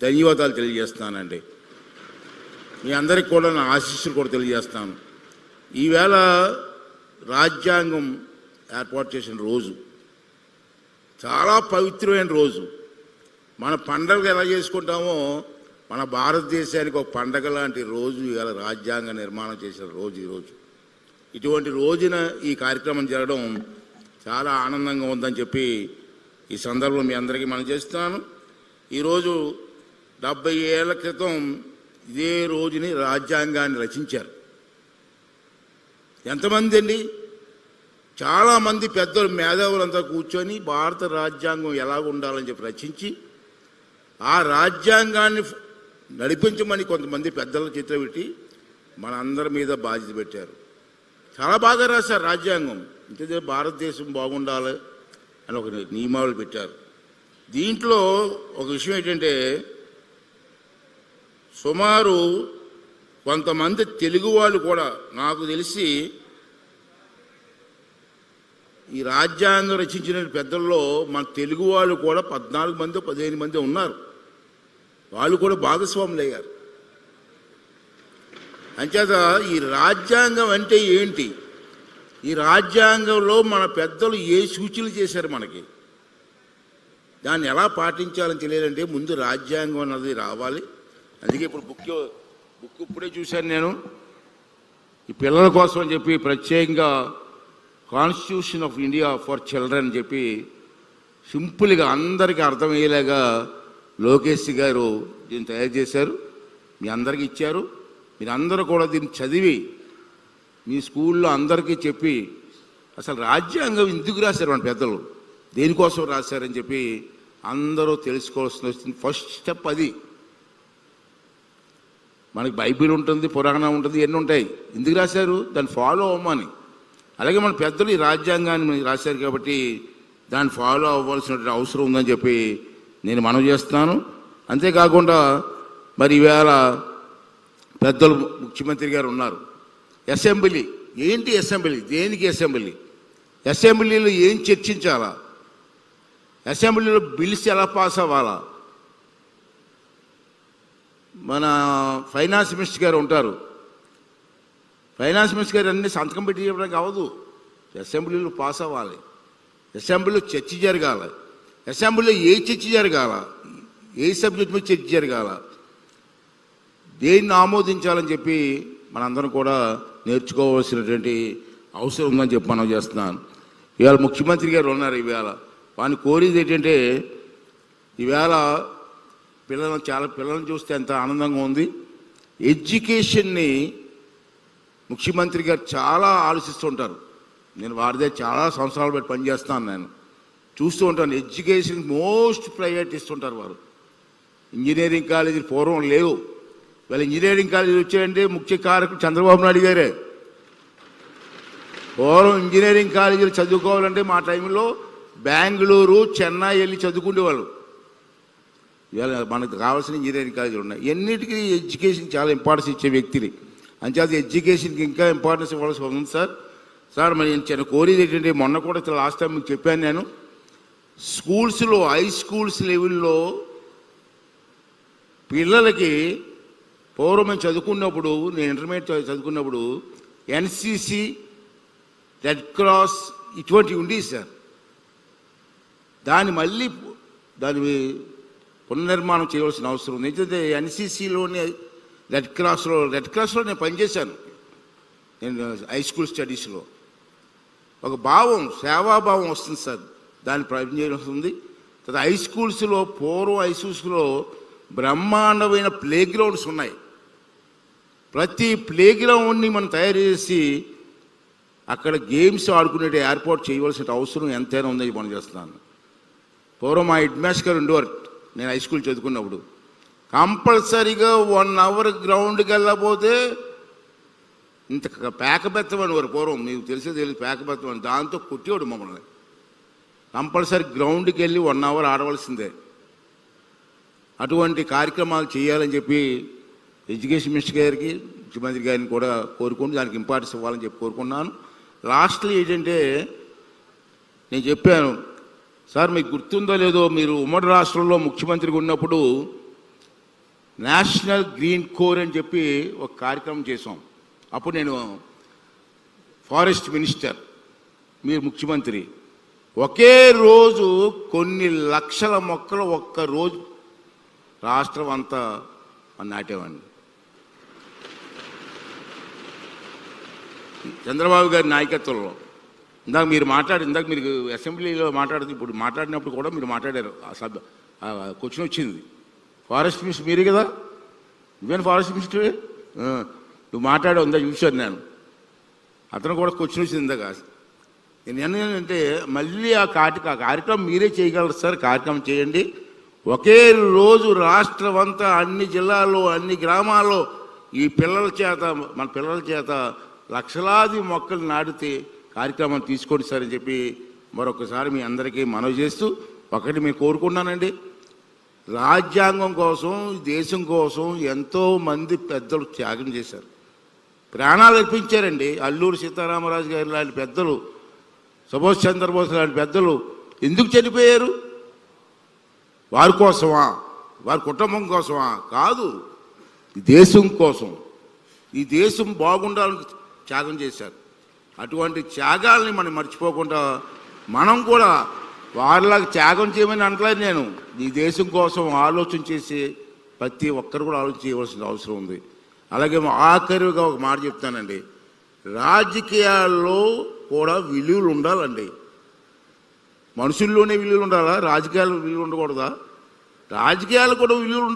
ధన్యవాదాలు తెలియజేస్తున్నానండి. మీ అందరికీ కూడా నా ఆశీస్సులు కూడా తెలియజేస్తాను. ఈవేళ రాజ్యాంగం ఏర్పాటు చేసిన రోజు చాలా పవిత్రమైన రోజు. మన పండగలు ఎలా చేసుకుంటామో మన భారతదేశానికి ఒక పండగ లాంటి రోజు ఇవాళ రాజ్యాంగ నిర్మాణం చేసిన రోజు ఈరోజు. ఇటువంటి రోజున ఈ కార్యక్రమం జరగడం చాలా ఆనందంగా ఉందని చెప్పి ఈ సందర్భంలో మీ అందరికీ మనం చేస్తున్నాను. ఈరోజు 70 ఏళ్ల క్రితం ఇదే రోజుని రాజ్యాంగాన్ని రచించారు. ఎంతమంది అండి? చాలామంది పెద్దలు మేధావులంతా కూర్చొని భారత రాజ్యాంగం ఎలా ఉండాలని చెప్పి రచించి ఆ రాజ్యాంగాన్ని నడిపించమని కొంతమంది పెద్దల చేతిలో పెట్టి మన అందరి మీద బాధ్యత పెట్టారు. చాలా బాగా రాశారు రాజ్యాంగం. ఇంతే భారతదేశం బాగుండాలి అని ఒక నియమాలు పెట్టారు. దీంట్లో ఒక విషయం ఏంటంటే సుమారు కొంతమంది తెలుగు వాళ్ళు కూడా నాకు తెలిసి ఈ రాజ్యాంగం రచించిన పెద్దల్లో మన తెలుగు వాళ్ళు కూడా 14 మంది 15 మంది ఉన్నారు. వాళ్ళు కూడా భాగస్వాములు అయ్యారు. అంచేత ఈ రాజ్యాంగం అంటే ఏంటి, ఈ రాజ్యాంగంలో మన పెద్దలు ఏ సూచనలు చేశారు, మనకి దాన్ని ఎలా పాటించాలని తెలియాలంటే ముందు రాజ్యాంగం అన్నది రావాలి. అందుకే ఇప్పుడు బుక్ ఇప్పుడే చూశాను నేను. ఈ పిల్లల కోసం అని చెప్పి ప్రత్యేకంగా constitution of India for children అని చెప్పి సింపుల్గా అందరికీ అర్థమయ్యేలాగా లోకేష్ గారు దీన్ని తయారు చేశారు. మీ అందరికీ ఇచ్చారు. మీరు అందరూ కూడా దీన్ని చదివి మీ స్కూల్లో అందరికీ చెప్పి అసలు రాజ్యాంగం ఎందుకు రాశారు మన పెద్దలు, దేనికోసం రాశారని చెప్పి అందరూ తెలుసుకోవాల్సిన వచ్చింది. ఫస్ట్ స్టెప్ అది. మనకి బైబిల్ ఉంటుంది, పురాణం ఉంటుంది, ఎన్ని ఉంటాయి. ఎందుకు రాశారు? దాన్ని ఫాలో అవ్వమని. అలాగే మన పెద్దలు ఈ రాజ్యాంగాన్ని రాశారు కాబట్టి దాన్ని ఫాలో అవ్వాల్సిన అవసరం ఉందని చెప్పి నేను మనవి చేస్తున్నాను. అంతేకాకుండా మరి ఈవేళ పెద్దలు ముఖ్యమంత్రి గారు ఉన్నారు. అసెంబ్లీ ఏంటి? అసెంబ్లీ దేనికి? అసెంబ్లీ అసెంబ్లీలో ఏం చర్చించాలా, అసెంబ్లీలో బిల్స్ ఎలా పాస్ అవ్వాలా. మన ఫైనాన్స్ మినిస్టర్ గారు ఉంటారు. ఫైనాన్స్ మినిస్టర్ గారు అన్ని సంతకం పెట్టి చెప్పడానికి అవ్వదు. అసెంబ్లీలో పాస్ అవ్వాలి, అసెంబ్లీలో చర్చ జరగాలి, అసెంబ్లీలో ఏ చర్చ జరగాల, ఏ సబ్జెక్ట్ మీద చర్చ జరగాల, దేన్ని ఆమోదించాలని చెప్పి మనందరం కూడా నేర్చుకోవాల్సినటువంటి అవసరం ఉందని చెప్పి మనం చేస్తున్నాను. ఇవాళ ముఖ్యమంత్రి గారు ఉన్నారు. ఈవేళ వాడిని కోరేది ఏంటంటే ఈవేళ పిల్లలను చూస్తే ఎంత ఆనందంగా ఉంది. ఎడ్యుకేషన్ని ముఖ్యమంత్రి గారు చాలా ఆలోచిస్తుంటారు. నేను వారిదే చాలా సంవత్సరాలు బట్టి పనిచేస్తాను. నేను చూస్తూ ఉంటాను. ఎడ్యుకేషన్ మోస్ట్ ప్రయారిటీ ఇస్తుంటారు వారు. ఇంజనీరింగ్ కాలేజీలు పూర్వం లేవు. వీళ్ళ ఇంజనీరింగ్ కాలేజీలు వచ్చాయంటే ముఖ్య కారకుడు చంద్రబాబు నాయుడు గారే. పూర్వం ఇంజనీరింగ్ కాలేజీలు చదువుకోవాలంటే మా టైంలో బెంగళూరు, చెన్నై వెళ్ళి చదువుకునేవాళ్ళు. ఇవాళ మనకు కావాల్సిన ఇంజనీరింగ్ కాలేజీలు ఉన్నాయి. ఎన్నిటికీ ఎడ్యుకేషన్ చాలా ఇంపార్టెన్స్ ఇచ్చే వ్యక్తిని. అంచేత ఎడ్యుకేషన్కి ఇంకా ఇంపార్టెన్స్ ఇవ్వాల్సి ఉంది సార్. మరి నేను చిన్న కోరేది ఏంటంటే మొన్న కూడా లాస్ట్ టైం మీకు చెప్పాను నేను. స్కూల్స్లో హై స్కూల్స్ లెవెల్లో పిల్లలకి పూర్వం మేము చదువుకున్నప్పుడు, నేను ఇంటర్మీడియట్ చదువుకున్నప్పుడు ఎన్సిసి, రెడ్ క్రాస్ ఇటువంటివి ఉండేవి సార్. దాన్ని పునర్నిర్మాణం చేయవలసిన అవసరం ఉంది. ఎందుకంటే ఎన్సిసిలోనే రెడ్ క్రాస్లో నేను పనిచేశాను. నేను హై స్కూల్ స్టడీస్లో ఒక భావం, సేవాభావం వస్తుంది సార్. దాన్ని పనిచేయడం ఉంది. తర్వాత హై స్కూల్స్లో పూర్వం హై స్కూల్స్లో బ్రహ్మాండమైన ప్లే గ్రౌండ్స్ ఉన్నాయి. ప్రతి ప్లే గ్రౌండ్ని మనం తయారు చేసి అక్కడ గేమ్స్ ఆడుకునే ఏర్పాటు చేయవలసిన అవసరం ఎంతైనా ఉందని మనం చేస్తున్నాను. పూర్వం మా హెడ్ మాస్టర్ గారు ఉండేవారు. నేను హై స్కూల్ చదువుకున్నప్పుడు కంపల్సరీగా 1 అవర్ గ్రౌండ్కి వెళ్ళకపోతే ఇంత పేకబెత్తం అనేవారు. పూర్వం మీకు తెలియదు పేకబెత్తం అని. దాంతో కొట్టేవాడు మమ్మల్ని. కంపల్సరీ గ్రౌండ్కి వెళ్ళి 1 అవర్ ఆడవలసిందే. అటువంటి కార్యక్రమాలు చేయాలని చెప్పి ఎడ్యుకేషన్ మినిస్టర్ గారికి, ముఖ్యమంత్రి గారిని కూడా కోరుకుంటూ దానికి ఇంపార్టెన్స్ ఇవ్వాలని చెప్పి కోరుకున్నాను. లాస్ట్లో ఏంటంటే నేను చెప్పాను సార్, మీకు గుర్తుందో లేదో, మీరు ఉమ్మడి రాష్ట్రంలో ముఖ్యమంత్రిగా ఉన్నప్పుడు నేషనల్ గ్రీన్ కోర్ అని చెప్పి ఒక కార్యక్రమం చేసాం. అప్పుడు నేను ఫారెస్ట్ మినిస్టర్, మీరు ముఖ్యమంత్రి. ఒకే రోజు కొన్ని లక్షల మొక్కలు ఒక్క రోజు రాష్ట్రం అంతా నాటేవాడిని. చంద్రబాబు గారి నాయకత్వంలో. ఇందాక మీరు అసెంబ్లీలో ఇప్పుడు మాట్లాడినప్పుడు కూడా మీరు మాట్లాడారు. క్వశ్చన్ వచ్చింది, ఫారెస్ట్ మినిస్టర్ మీరే కదా, నువ్వేనా ఫారెస్ట్ మినిస్టరే, నువ్వు మాట్లాడే ఉందా చూశాను నేను. అతను కూడా క్వశ్చన్ వచ్చింది ఇందాక. నేను ఏంటంటే మళ్ళీ ఆ కార్యక్రమం మీరే చేయగలరు సార్, కార్యక్రమం చేయండి. ఒకే రోజు రాష్ట్రం అంతా అన్ని జిల్లాల్లో అన్ని గ్రామాల్లో మన పిల్లల చేత లక్షలాది మొక్కలు నాటితే కార్యక్రమం తీసుకోండి సార్ అని చెప్పి మరొకసారి మీ అందరికీ మనవి చేస్తూ ఒకటి మేము కోరుకున్నానండి. రాజ్యాంగం కోసం, దేశం కోసం ఎంతోమంది పెద్దలు త్యాగం చేశారు, ప్రాణాలు అర్పించారండి. అల్లూరి సీతారామరాజు గారి లాంటి పెద్దలు, సుభాష్ చంద్రబోస్ లాంటి పెద్దలు ఎందుకు చనిపోయారు? వారి కోసమా, వారి కుటుంబం కోసమా? కాదు, ఈ దేశం కోసం, ఈ దేశం బాగుండాలని త్యాగం చేశారు. అటువంటి త్యాగాల్ని మనం మర్చిపోకుండా మనం కూడా వారిలాగా త్యాగం చేయమని అనట్లేదు నేను. ఈ దేశం కోసం ఆలోచన చేసి ప్రతి ఒక్కరు కూడా ఆలోచన చేయవలసిన అవసరం ఉంది. అలాగే ఆఖరిగా ఒక మాట చెప్తానండి, రాజకీయాల్లో కూడా విలువలు ఉండాలండి. మనుషుల్లోనే విలువలు ఉండాలా, రాజకీయాల్లో విలువలు ఉండకూడదా? రాజకీయాలు కూడా విలువలు ఉండాలి.